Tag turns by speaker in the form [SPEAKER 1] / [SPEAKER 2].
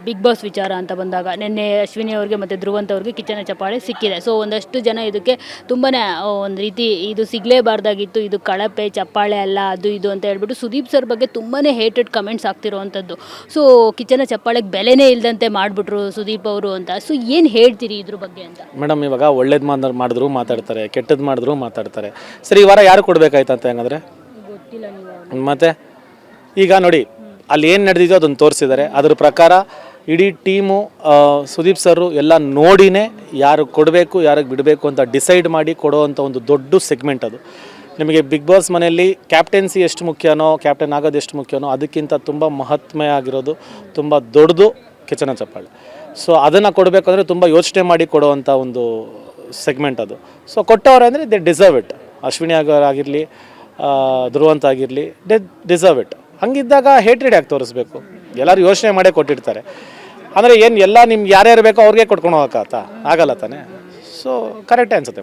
[SPEAKER 1] Big boss ವಿಚಾರ ಅಂತ ಬಂದಾಗ ನಿನ್ನೆ ಅಶ್ವಿನಿ ಅವ್ರಿಗೆ ಮತ್ತು ಧ್ರುವಂತ್ ಅವ್ರಿಗೆ ಕಿಚ್ಚನ ಚಪ್ಪಾಳೆ ಸಿಕ್ಕಿದೆ. ಸೊ ಒಂದಷ್ಟು ಜನ ಇದಕ್ಕೆ ತುಂಬಾ ಒಂದು ರೀತಿ ಇದು ಸಿಗಲೇಬಾರ್ದಾಗಿತ್ತು, ಇದು ಕಳಪೆ ಚಪ್ಪಾಳೆ ಅಲ್ಲ, ಅದು ಇದು ಅಂತ ಹೇಳ್ಬಿಟ್ಟು ಸುದೀಪ್ ಸರ್ ಬಗ್ಗೆ ತುಂಬಾ ಹೇಟೆಡ್ ಕಮೆಂಟ್ಸ್ ಆಗ್ತಿರೋವಂಥದ್ದು. ಸೊ ಕಿಚ್ಚನ ಚಪ್ಪಾಳೆಗೆ ಬೆಲೆನೇ ಇಲ್ಲದಂತೆ ಮಾಡಿಬಿಟ್ರು ಸುದೀಪ್ ಅವರು ಅಂತ. ಸೊ ಏನು ಹೇಳ್ತೀರಿ ಇದ್ರ ಬಗ್ಗೆ ಅಂತ?
[SPEAKER 2] ಮೇಡಮ್, ಇವಾಗ ಒಳ್ಳೇದು ಮಾಡಿದ್ರು ಮಾತಾಡ್ತಾರೆ, ಕೆಟ್ಟದ್ದು ಮಾಡಿದ್ರು ಮಾತಾಡ್ತಾರೆ. ಸರಿ, ಈ ವಾರ ಯಾರು ಕೊಡಬೇಕಾಯ್ತಂತ ಹೆಂಗಂದ್ರೆ
[SPEAKER 1] ಗೊತ್ತಿಲ್ಲ. ನೀವು
[SPEAKER 2] ಮತ್ತು ಈಗ ನೋಡಿ, ಅಲ್ಲಿ ಏನು ನಡೆದಿದೆಯೋ ಅದನ್ನು ತೋರಿಸಿದ್ದಾರೆ. ಅದ್ರ ಪ್ರಕಾರ ಇಡೀ ಟೀಮು ಸುದೀಪ್ ಸರು ಎಲ್ಲ ನೋಡಿನೇ ಯಾರು ಕೊಡಬೇಕು ಯಾರಿಗೆ ಬಿಡಬೇಕು ಅಂತ ಡಿಸೈಡ್ ಮಾಡಿ ಕೊಡೋವಂಥ ಒಂದು ದೊಡ್ಡ ಸೆಗ್ಮೆಂಟ್ ಅದು. ನಿಮಗೆ ಬಿಗ್ ಬಾಸ್ ಮನೆಯಲ್ಲಿ ಕ್ಯಾಪ್ಟನ್ಸಿ ಎಷ್ಟು ಮುಖ್ಯನೋ, ಕ್ಯಾಪ್ಟನ್ ಆಗೋದು ಎಷ್ಟು ಮುಖ್ಯನೋ ಅದಕ್ಕಿಂತ ತುಂಬ ಮಹತ್ವ ಆಗಿರೋದು, ತುಂಬ ದೊಡ್ಡದು ಕಿಚ್ಚನ ಚಪ್ಪಾಳೆ. ಸೊ ಅದನ್ನು ಕೊಡಬೇಕಂದ್ರೆ ತುಂಬ ಯೋಚನೆ ಮಾಡಿ ಕೊಡುವಂಥ ಒಂದು ಸೆಗ್ಮೆಂಟ್ ಅದು. ಸೊ ಕೊಟ್ಟವ್ರೆ ಅಂದರೆ ದೇ ಡಿಸರ್ವ್ ಇಟ್. ಅಶ್ವಿನಿ ಆಗಿರಲಿ, ಧ್ರುವಂತ್ ಆಗಿರಲಿ, ದೇ ಡಿಸರ್ವ್ ಇಟ್. ಹಂಗಿದ್ದಾಗ ಹೇಟ್ರೆಡ್ ಯಾಕೆ ತೋರಿಸ್ಬೇಕು? ಎಲ್ಲರೂ ಯೋಚನೆ ಮಾಡೇ ಕೊಟ್ಟಿರ್ತಾರೆ. ಅಂದರೆ ಏನು ಎಲ್ಲ ನಿಮ್ಗೆ ಯಾರ್ಯಾರು ಬೇಕೋ ಅವ್ರಿಗೆ ಕೊಟ್ಕೊಂಡು ಹೋಗೋಕ್ಕಾಗತ್ತಾ? ಆಗಲ್ಲ ತಾನೆ. ಸೊ ಕರೆಕ್ಟೇ ಅನ್ಸುತ್ತೆ.